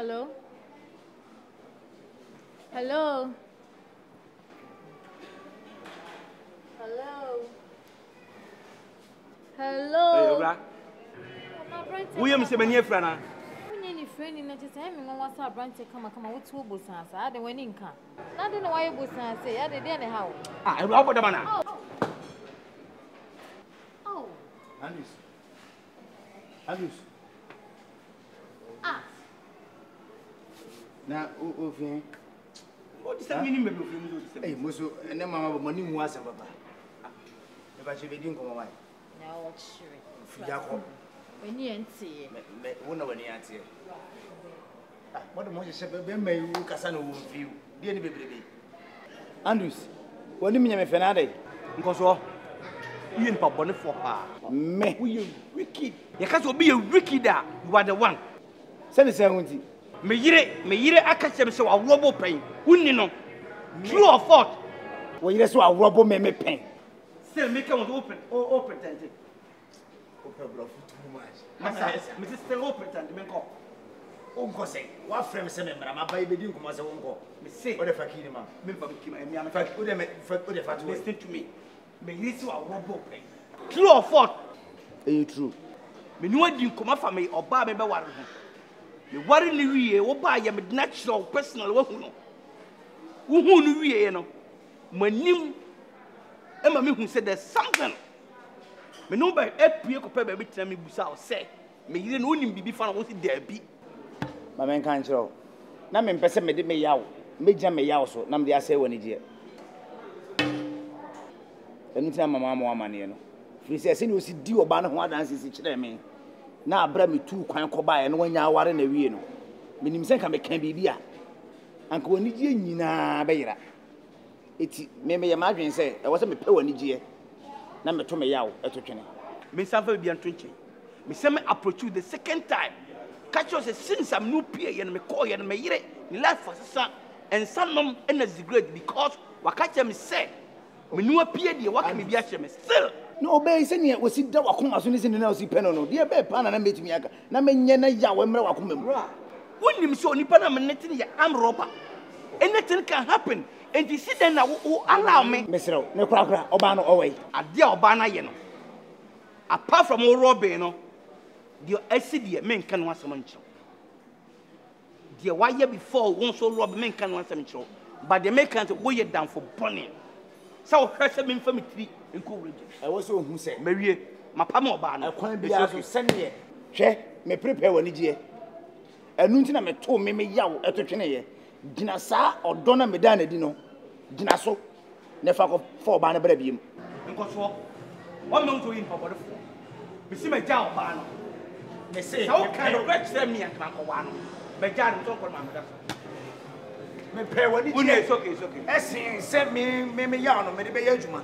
Hello? Hello? Hello? Hello? Hey, Obra. We am seven years, Frana. Any friend in the time, and what's our branch come, what two bussans? I had the winning car. Not in a way, bussans say, I did anyhow. Ah, Robert the man. Oh, Andrews. ah, Now, What is that meaning? hey, Musso, and then Mamma money was a papa. If I should be doing come away. no, sure. Jacob, When you ain't see it. one of the answer. What the most shepherd may you Cassano view, dear baby. Andrews, what do you mean, Fernande? Because you ain't Papa for her. Me, You wicked. You can't be a wicked. You are the one. send the 70. Me yere, I catch them so a robo pain. Wouldn't you know? True or false? Well, you saw a robber me pain. Still make them open. Open, Tanty. Open bluff too much. Mrs. Still open, Tanty. Uncle say, what frame send me, my baby didn't come as a uncle. Me say, What if I kill him? me for me, I'm In fact, would have had to listen to me. Me yere so a robo pain. True or false? Are true? Me no didn't come for me or bar me by one. Me worry ni wiye, wo ba ya me natural personal wo hu no. Wo hu no wiye no. Manim e ma me hu say there's something. Me no ba epie ko pe ba bi tena me busa o say. Me yire no nim bibi fa na wo si da bi. Ma men kan chiro. Na me mpese me de me yawo. Me gya me yawo so na me de asɛ woni gye. Enu tia mama mo amane no. Fi se ni osi di oba no ho adanse si kyerɛ me. Na abra me tu kwan kɔba no wanya aware na wie no. Menim sɛ ka me kan bibia. Anka woni gye nyina bɛyira. Eti me ye ma adwen sɛ ɛwɔ sɛ me pɛ woni gye. Na me to me yawo etotwene. Me sanfa bi antonche. Me say me approach you the second time. Catch us since I'm new peer and me call you and me yire. Ni life for son and some energy great because wakacha me say me no appear the waka me bi ahye me still. No obey sɛ ne osi da wakoma so ne sɛ ne na osi pɛ no no. De be pa na metumi aka. Na menye na yawo mmerɛ wakoma mu. Wonim so onipa na me netin ya am robber. Anything can happen. And you see then allow me. Mesrɛ ne kura oba no ɔwɛ. Ade oba na ye no. Apart from robbing no. The acid men can want some ncho. The why before one so rob men can want some ncho. But the men can't weigh down for burning. So hwese me family tree in cool region. I was so who say Marie, my pama oba no. akwan bia so sɛne hwɛ me prepare woni gye. Enu nti na me to me yawo etotwene ye. Gina saa ɔdɔ na me da na di no. Gina so ne fa ko for oba na bra biem. Nko so. What me to yin for body for. Me see me ja oba no. Me say So kind of rich them me and kan ko wa no. Me ja no so ko ma me da. me pɛ woni It's gye. okay, it's okay. Ɛsen sɛ me yawo no me de bɛyɛ adwuma.